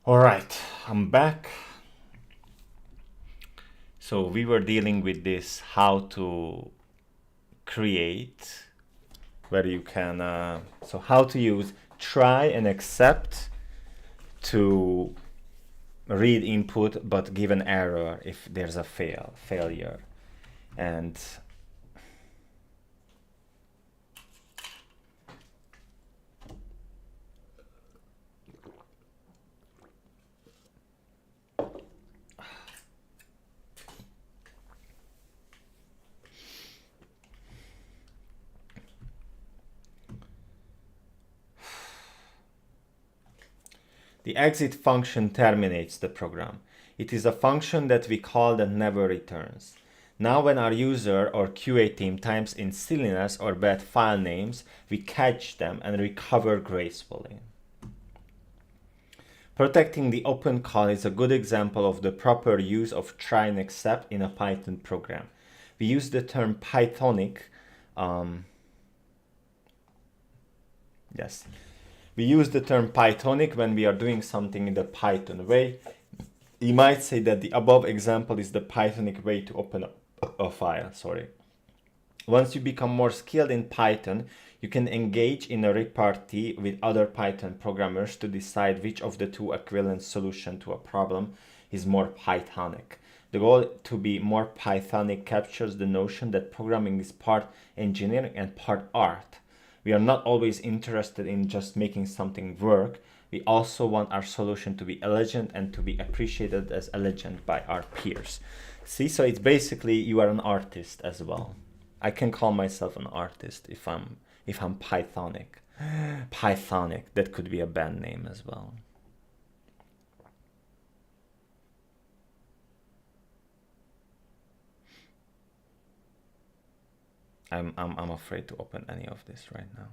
All right, I'm back. So we were dealing with this how to create, where you can, so how to use try and accept to read input but give an error if there's a failure. And the exit function terminates the program. It is a function that we call that never returns. Now when our user or QA team types in silliness or bad file names, we catch them and recover gracefully. Protecting the open call is a good example of the proper use of try and accept in a Python program. We use the term Pythonic. We use the term Pythonic when we are doing something in the Python way. You might say that the above example is the Pythonic way to open a file. Once you become more skilled in Python, you can engage in a repartee with other Python programmers to decide which of the two equivalent solutions to a problem is more Pythonic. The goal to be more Pythonic captures the notion that programming is part engineering and part art. We are not always interested in just making something work. We also want our solution to be elegant and to be appreciated as elegant by our peers. See, so it's basically you are an artist as well. I can call myself an artist if I'm Pythonic. Pythonic, that could be a band name as well. I'm afraid to open any of this right now.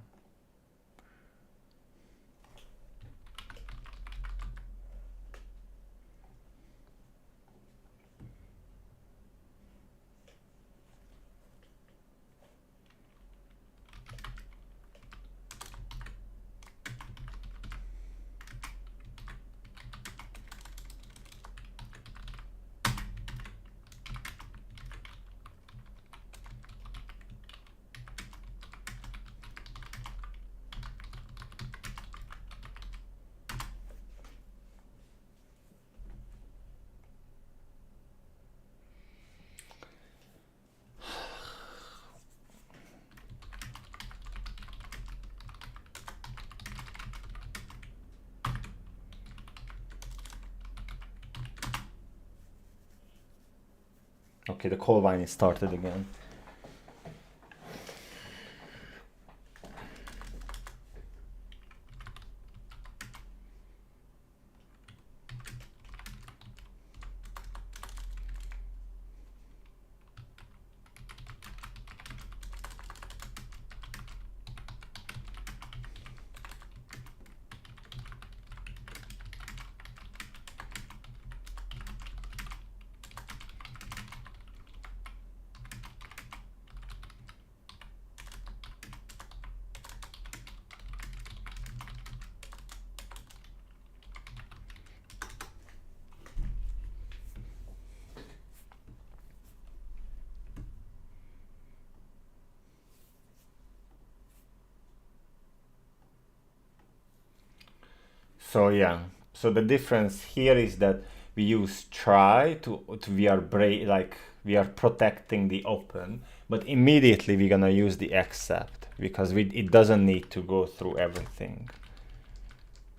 Okay, the cold wine is started again. So yeah, so the difference here is that we use try to we are we are protecting the open, but immediately we're gonna use the accept because it doesn't need to go through everything.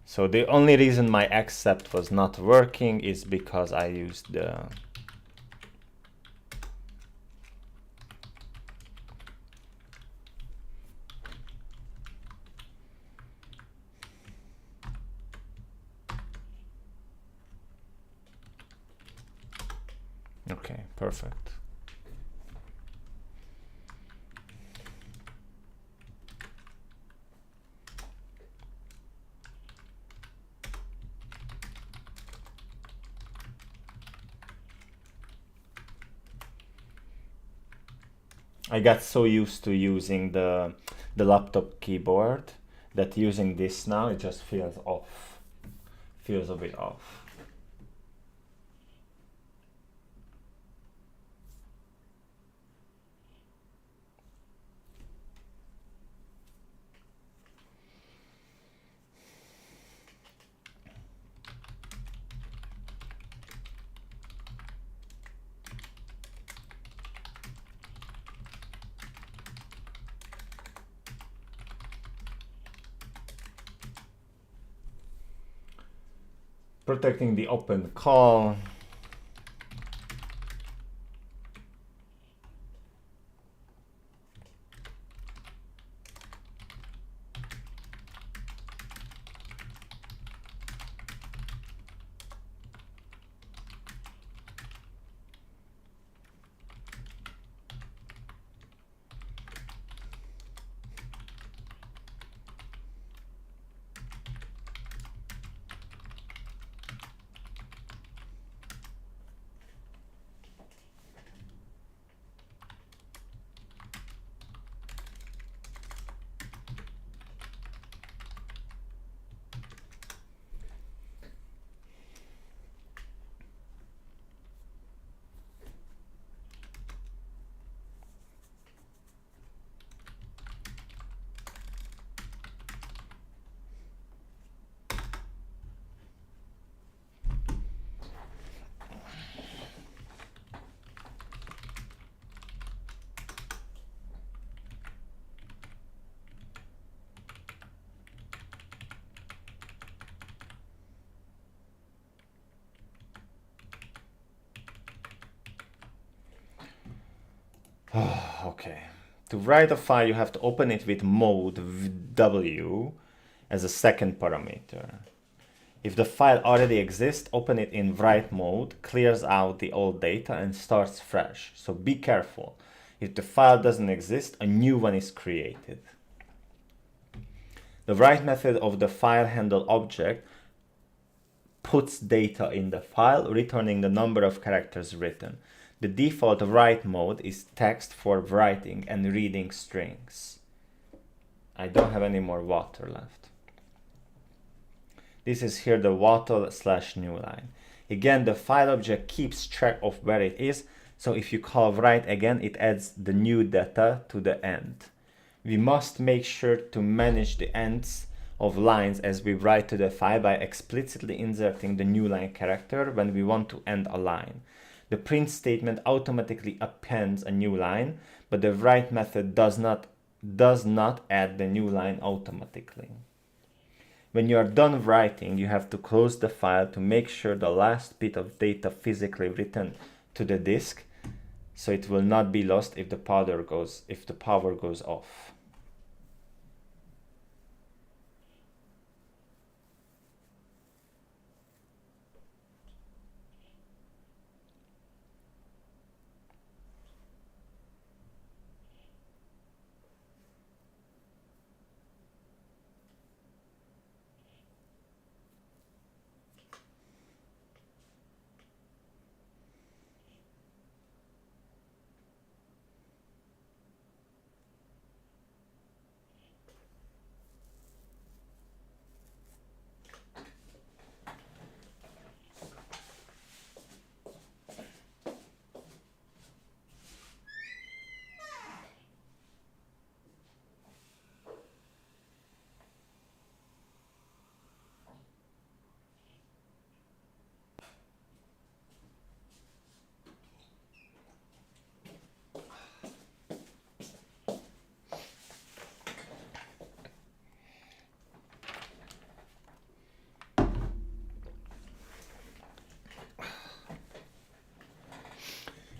So the only reason my accept was not working is because I used the okay, perfect. I got so used to using the laptop keyboard that using this now it just feels off. feels a bit off. Protecting the open call. Okay. To write a file, you have to open it with mode W as a second parameter. If the file already exists, open it in write mode, clears out the old data and starts fresh. So be careful. If the file doesn't exist, a new one is created. The write method of the file handle object puts data in the file, returning the number of characters written. The default write mode is text for writing and reading strings. I don't have any more water left. This is here the water/new line. Again, the file object keeps track of where it is, so if you call write again, it adds the new data to the end. We must make sure to manage the ends of lines as we write to the file by explicitly inserting the new line character when we want to end a line. The print statement automatically appends a new line, but the write method does not add the new line automatically. When you are done writing, you have to close the file to make sure the last bit of data physically written to the disk, so it will not be lost if the power goes off.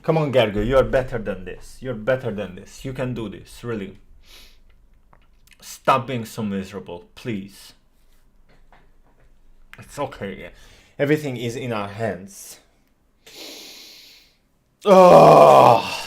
Come on, Gergo, you're better than this. You're better than this. You can do this, really. Stop being so miserable, please. It's okay. Everything is in our hands. Oh.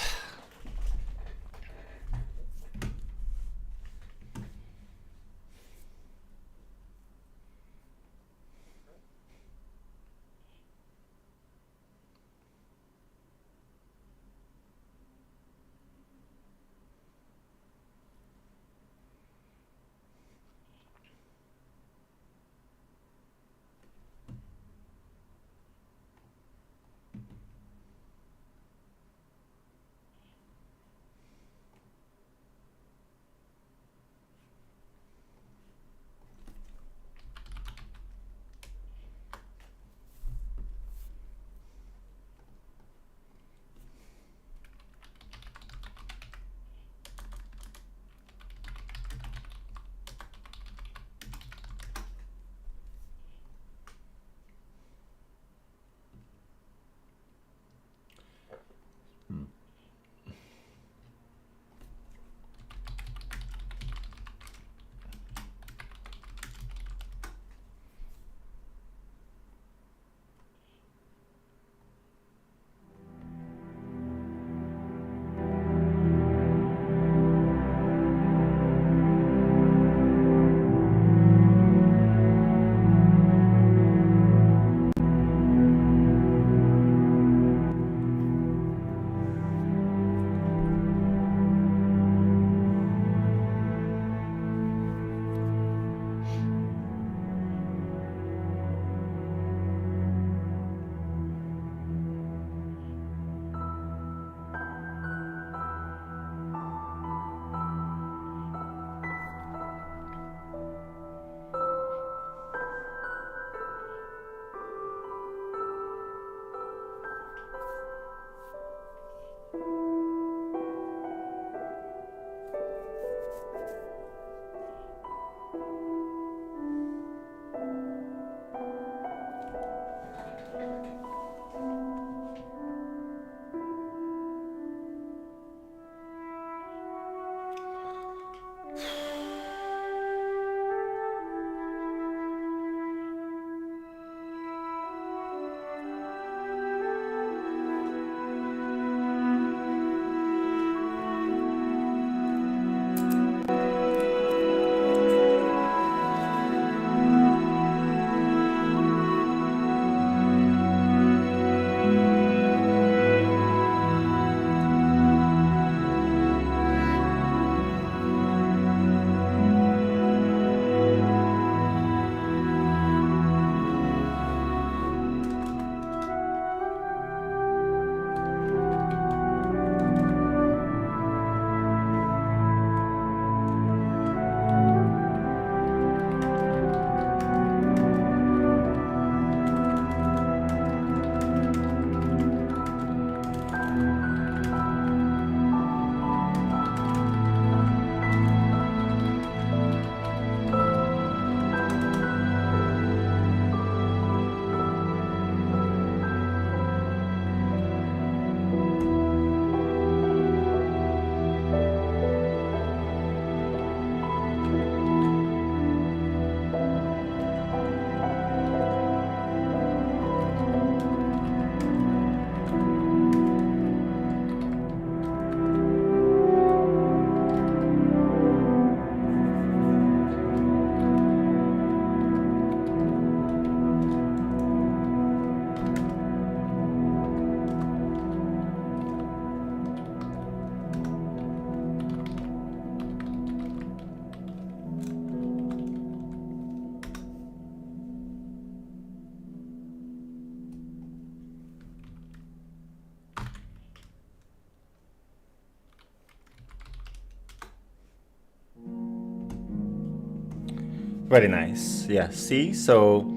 Very nice. Yeah, see? So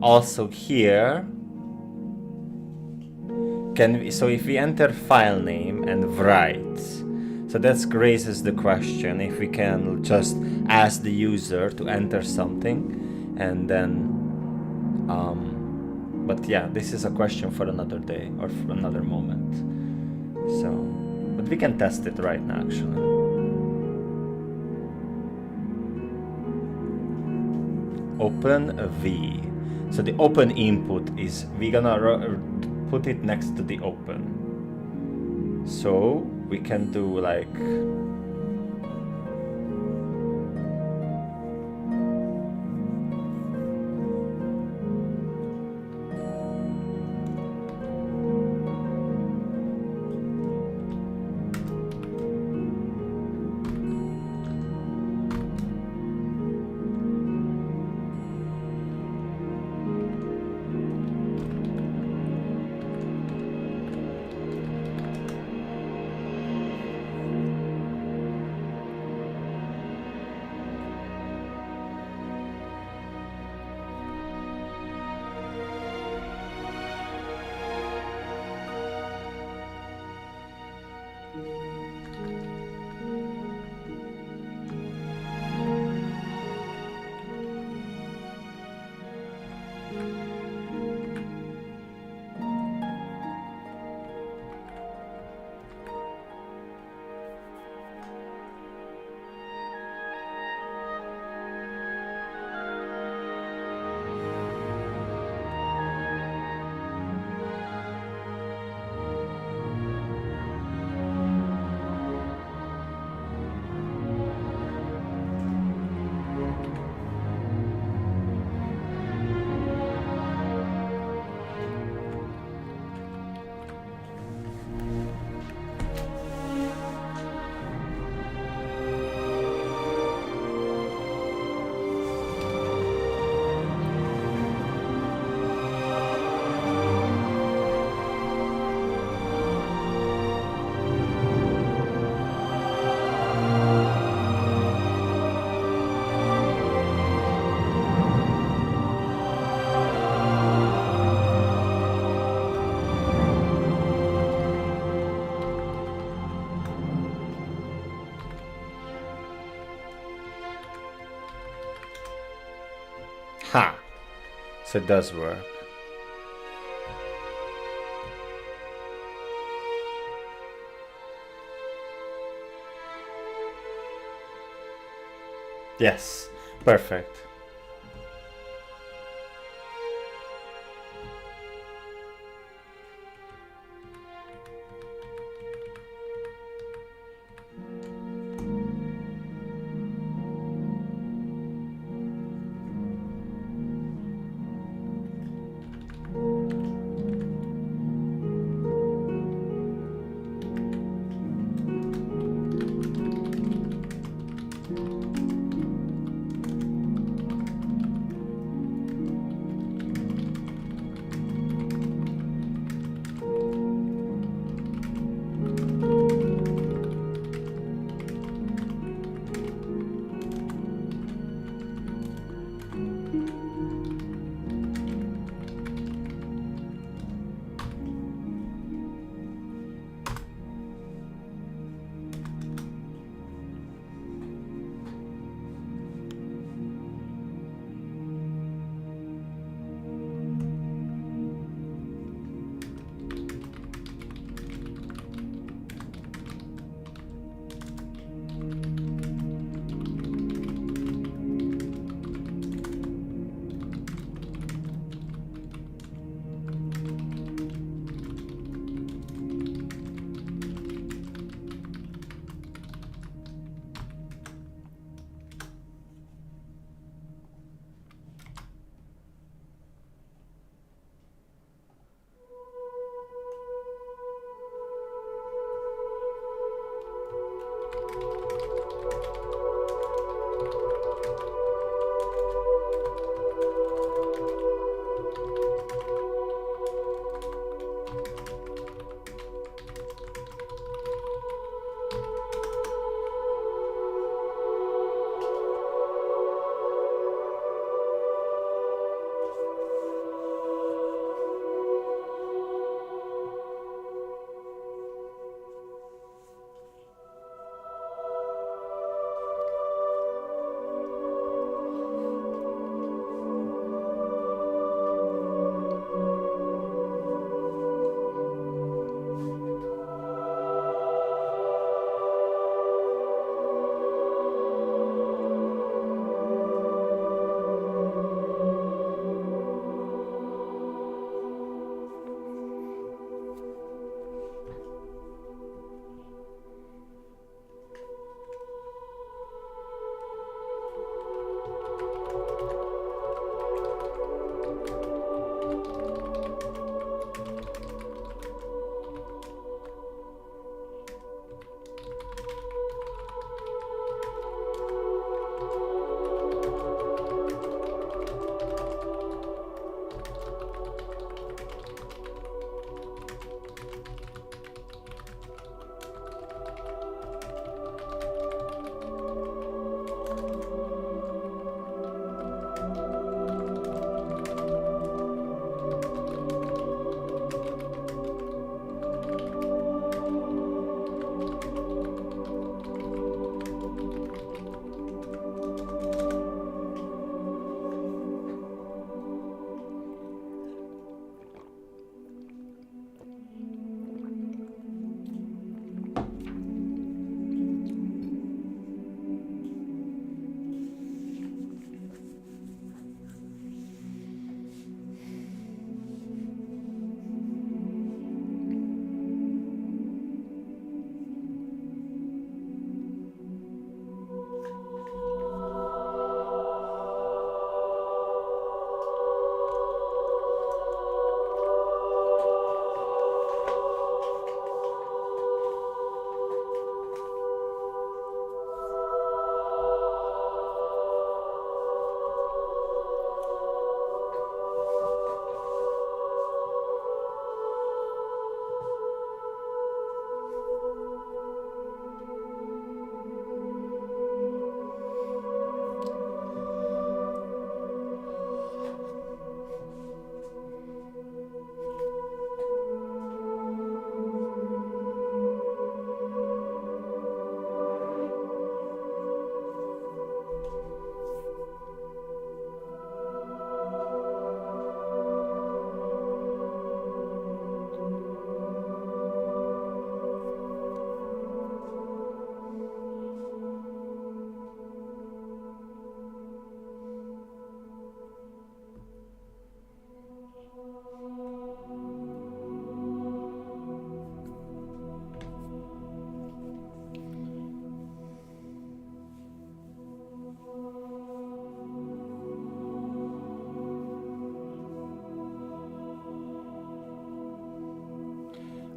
also here, so if we enter file name and write, so that raises the question if we can just ask the user to enter something and then but yeah, this is a question for another day or for another moment. So, but we can test it right now actually. Open a V. So the open input is, we're gonna put it next to the open. So we can do like, ha! So it does work. Yes, perfect.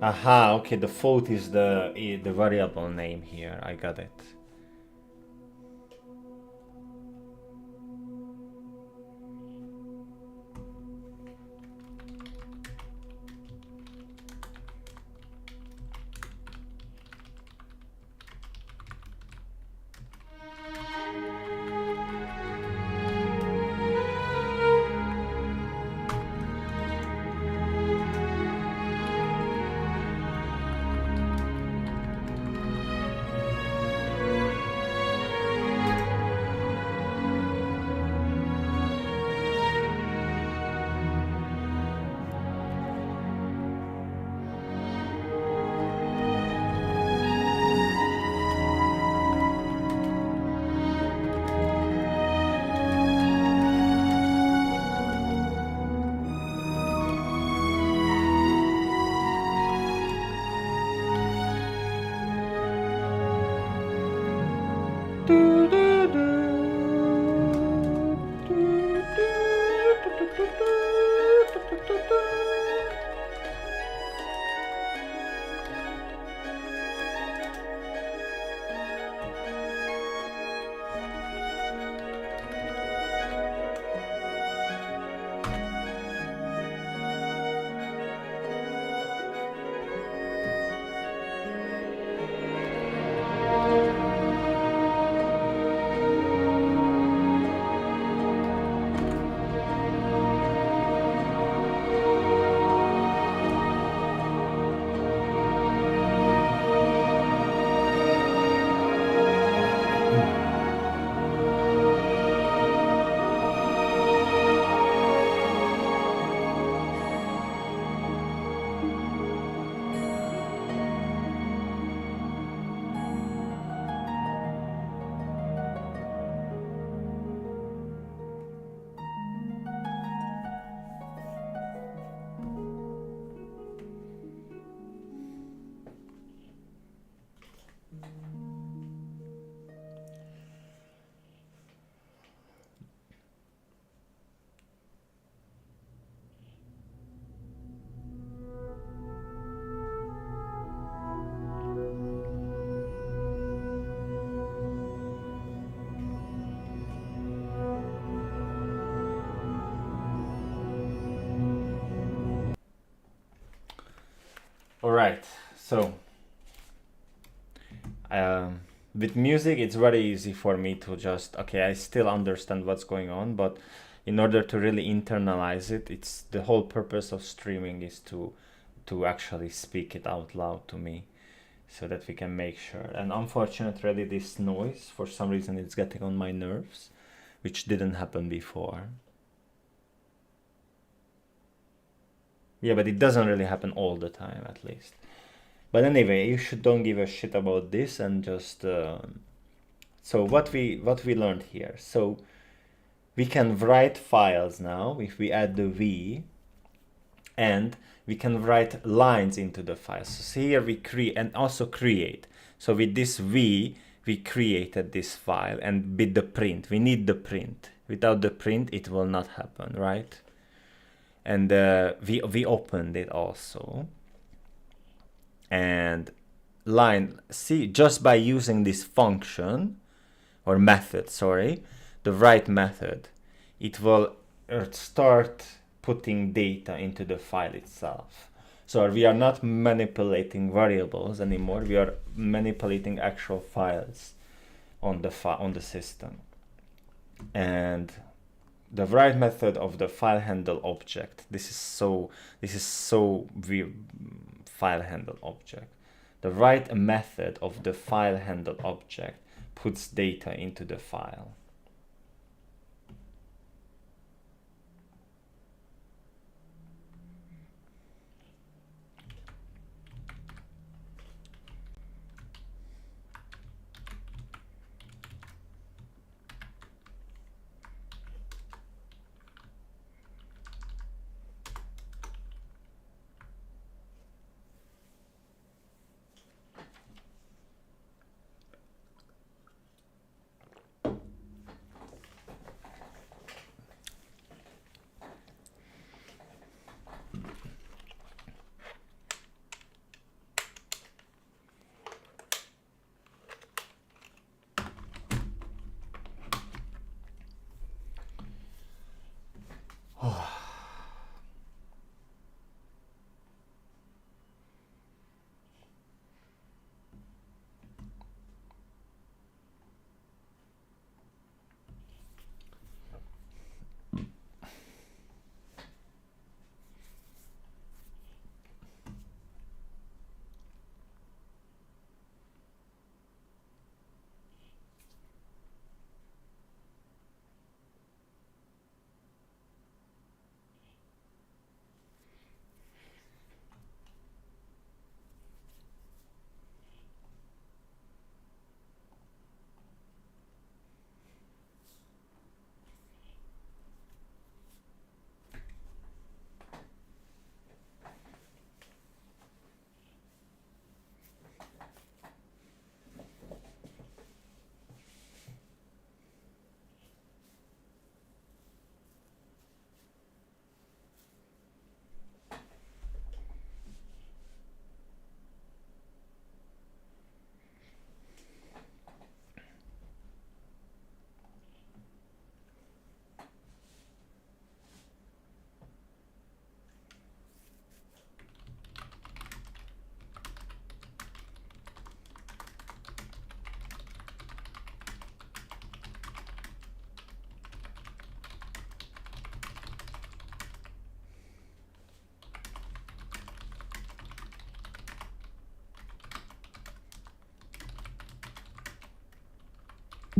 Aha, okay, the float is the variable name here. I got it. All right, so with music, it's very easy for me to just, okay, I still understand what's going on, but in order to really internalize it, it's the whole purpose of streaming is to actually speak it out loud to me, so that we can make sure. And unfortunately, this noise, for some reason, it's getting on my nerves, which didn't happen before. Yeah, but it doesn't really happen all the time, at least. But anyway, you don't give a shit about this, and just so what we learned here. So we can write files now if we add the V, and we can write lines into the files. So here we create and also create. So with this V, we created this file, and with the print, we need the print. Without the print, it will not happen, right? And we opened it also. And line, see, just by using this function or method, sorry, the write method, it will start putting data into the file itself. So we are not manipulating variables anymore. We are manipulating actual files on the system. And the write method of the file handle object. This is so file handle object. The write method of the file handle object puts data into the file.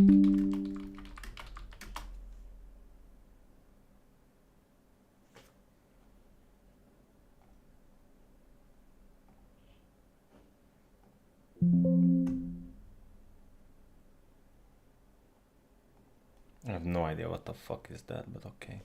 I have no idea what the fuck is that, but okay.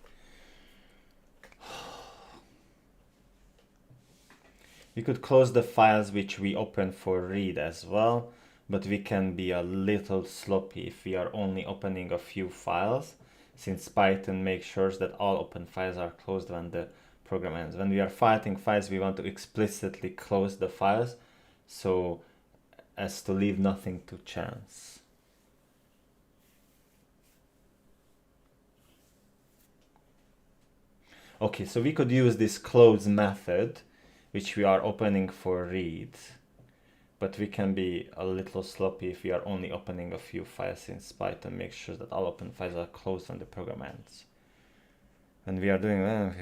We could close the files which we open for read as well, but we can be a little sloppy if we are only opening a few files, since Python makes sure that all open files are closed when the program ends. When we are filing files, we want to explicitly close the files so as to leave nothing to chance. Okay, so we could use this close method, which we are opening for read, but we can be a little sloppy if we are only opening a few files, since Python makes sure that all open files are closed when the program ends. And we are doing that.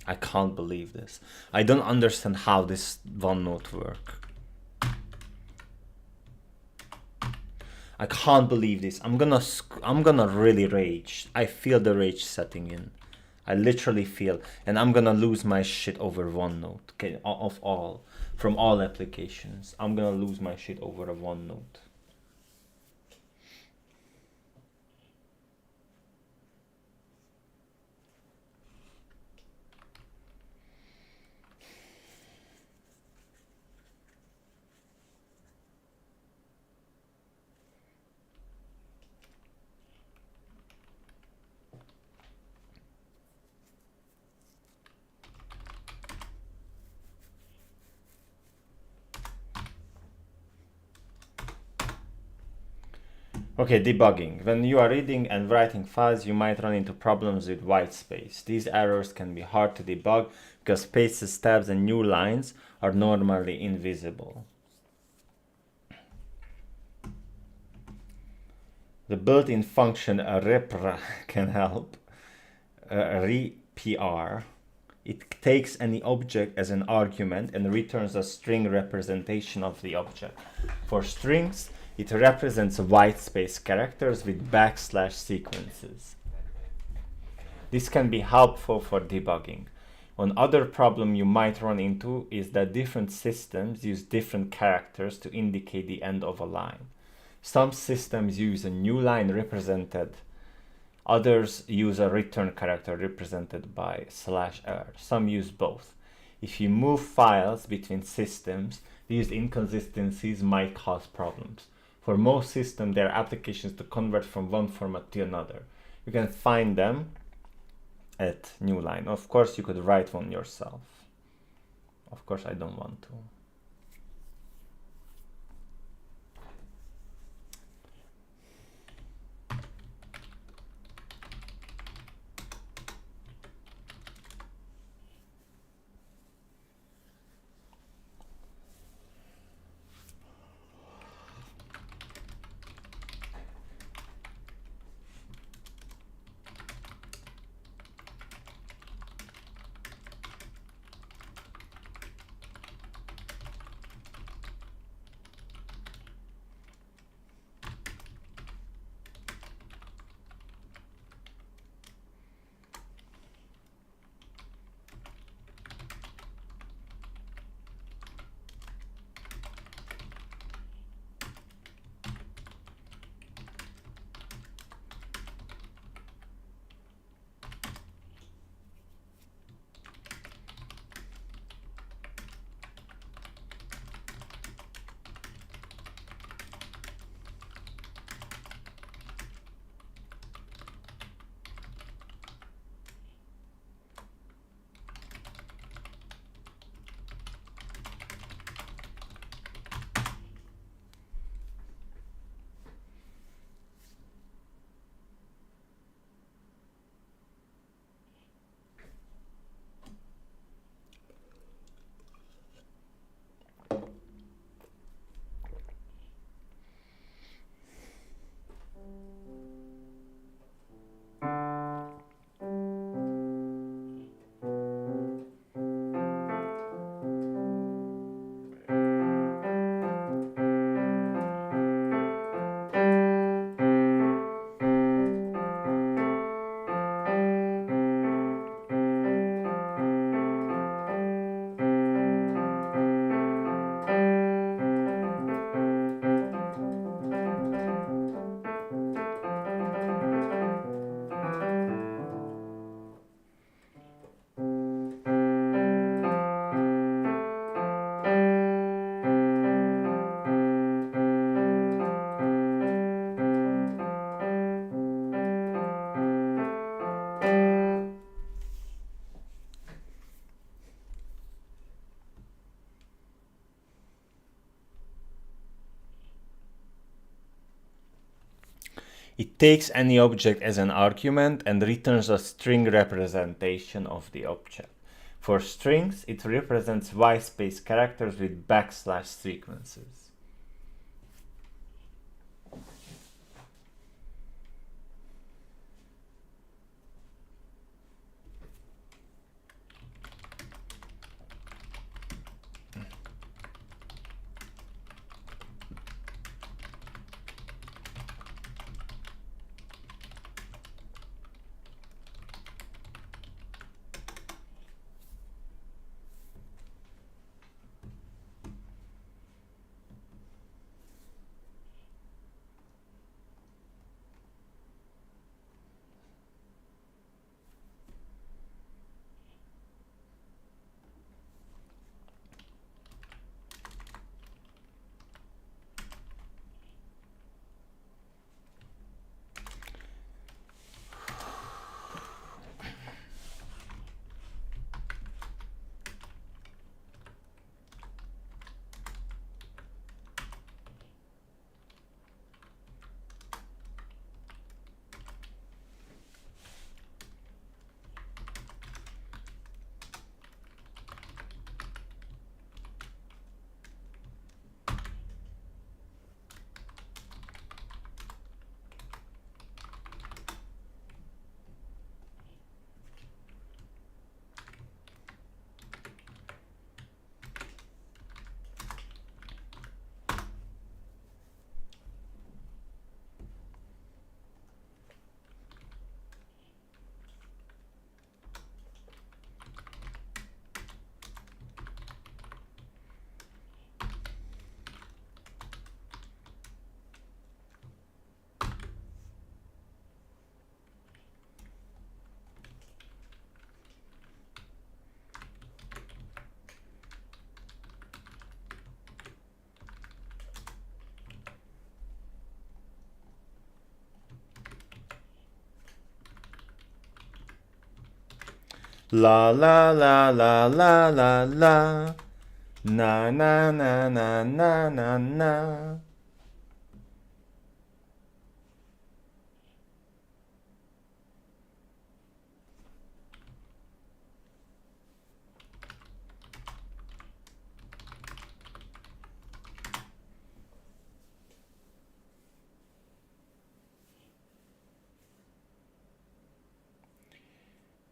I can't believe this. I don't understand how this OneNote works. I can't believe this. I'm gonna really rage. I feel the rage setting in. I literally feel, and I'm gonna lose my shit over OneNote. Okay, from all applications, I'm gonna lose my shit over a OneNote. Okay, debugging. When you are reading and writing files, you might run into problems with white space. These errors can be hard to debug because spaces, tabs, and new lines are normally invisible. The built-in function repr can help. Repr. It takes any object as an argument and returns a string representation of the object. For strings, it represents white space characters with backslash sequences. This can be helpful for debugging. One other problem you might run into is that different systems use different characters to indicate the end of a line. Some systems use a new line represented, others use a return character represented by /r. Some use both. If you move files between systems, these inconsistencies might cause problems. For most systems, there are applications to convert from one format to another. You can find them at Newline. Of course, you could write one yourself. Of course, I don't want to. It takes any object as an argument and returns a string representation of the object. For strings, it represents white space characters with backslash sequences. La la la la la la la. Na na na na na na na.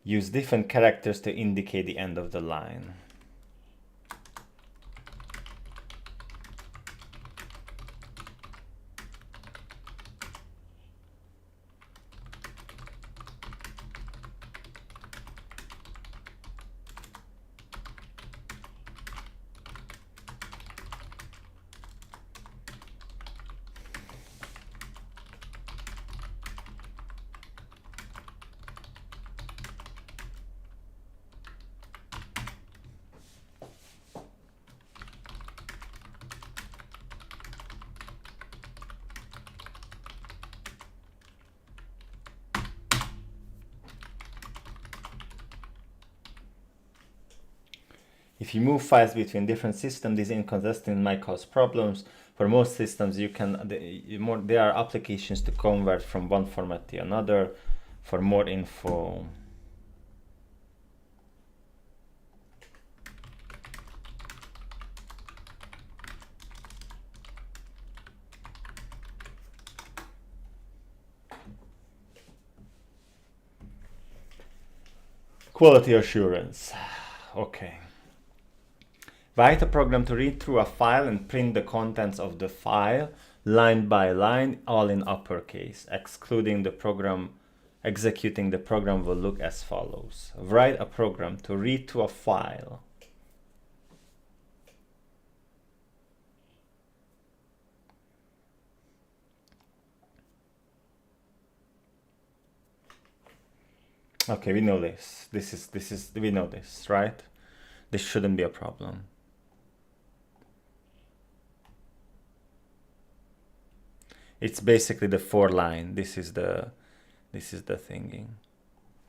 Use different characters to indicate the end of the line. If you move files between different systems, this inconsistency might cause problems. For most systems, there are applications to convert from one format to another. For more info, quality assurance. Okay. Write a program to read through a file and print the contents of the file line by line, all in uppercase. Executing the program will look as follows. Write a program to read to a file. Okay, we know this. We know this, right? This shouldn't be a problem. It's basically the for line. This is the thingy.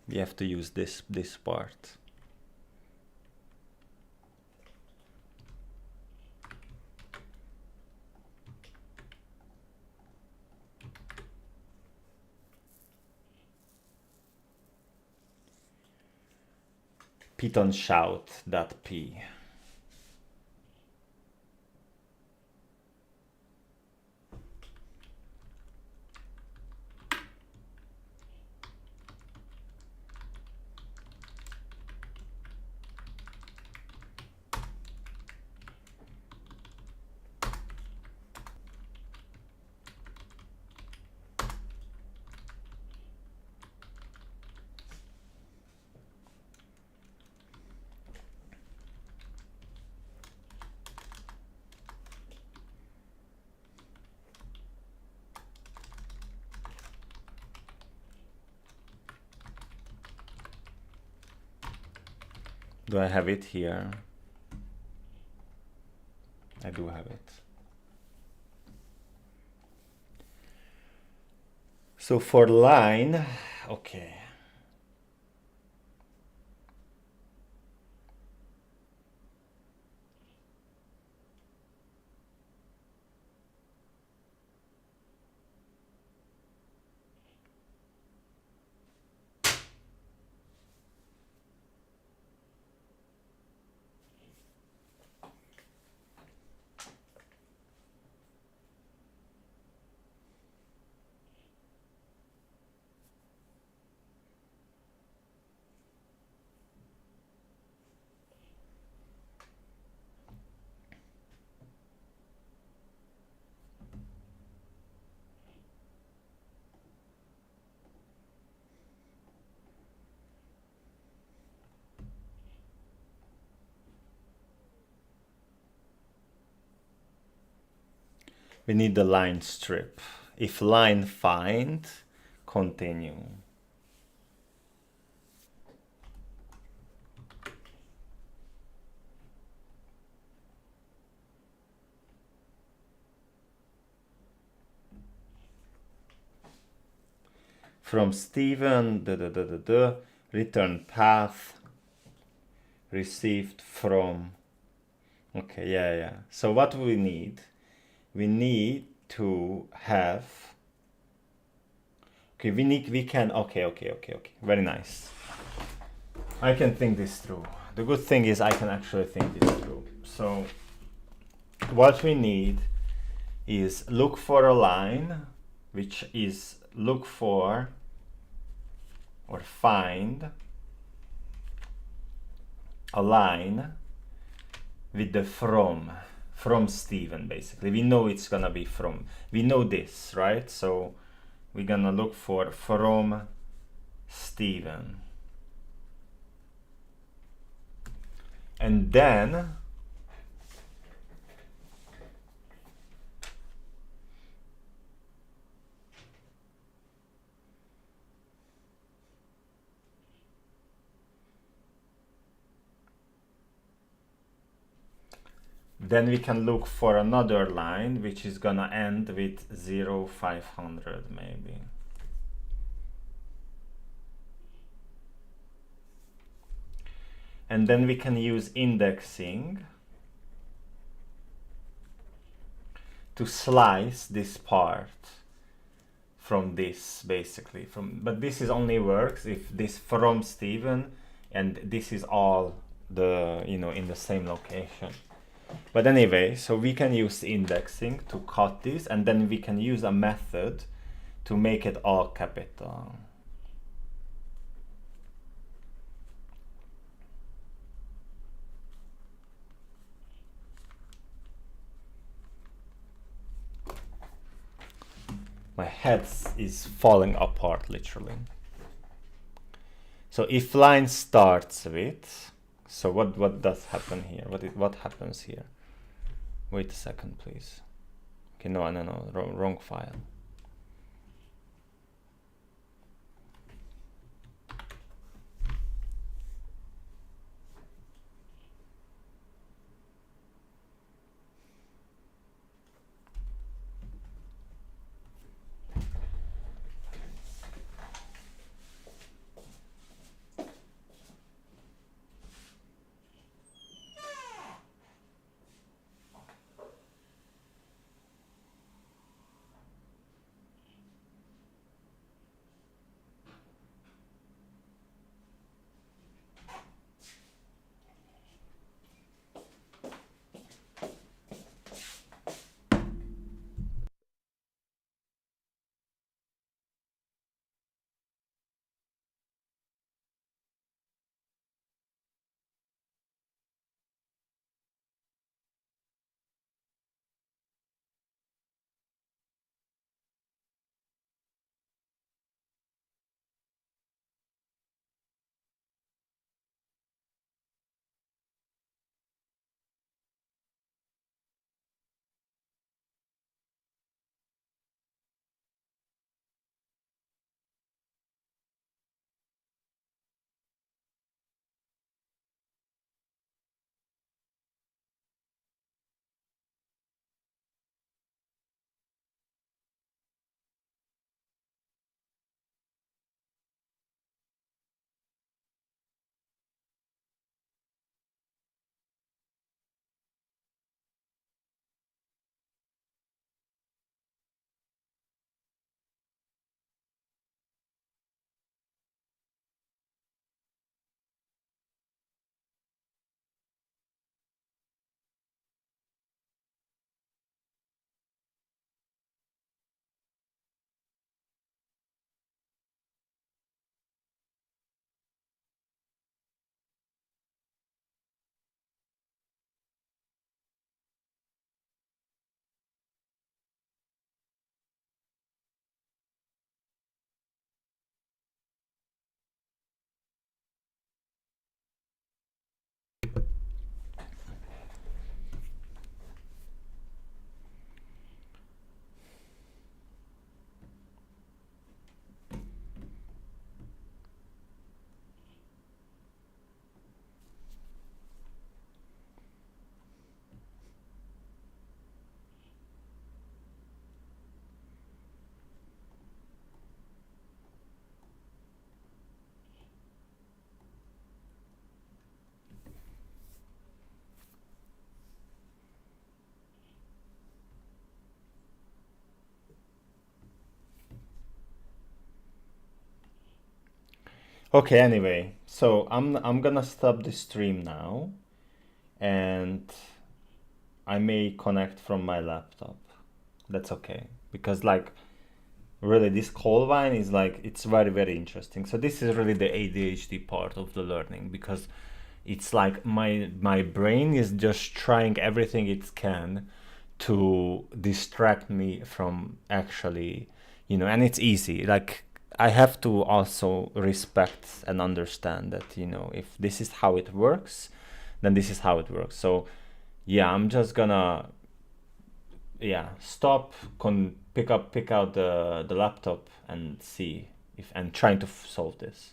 We have to use this part. Python shout.p. Do I have it here? I do have it. So for line, okay. We need the line strip. If line find, continue. From Steven, return path received from. Okay, yeah. So what we need to have. Okay, okay. Very nice. I can think this through. The good thing is I can actually think this through. So what we need is look for a line, which is look for or find a line with the from Steven, basically. We know it's gonna be from. We know this, right? So we're gonna look for from Steven. And then we can look for another line which is gonna end with 0500 maybe. And then we can use indexing to slice this part from this, basically. But this is only works if this from Steven and this is all the, in the same location. But anyway, so we can use indexing to cut this, and then we can use a method to make it all capital. My head is falling apart, literally. So if line starts with, so what does happen here? What happens here? Wait a second, please. Okay, no, wrong file. Okay, anyway, so I'm gonna stop the stream now, and I may connect from my laptop. That's okay, because like really this cold wine is like it's very very interesting. So this is really the ADHD part of the learning, because it's like my brain is just trying everything it can to distract me from actually, and it's easy. Like I have to also respect and understand that, if this is how it works, then this is how it works. So yeah, I'm just gonna, yeah, stop, pick out the laptop and see if and trying to solve this.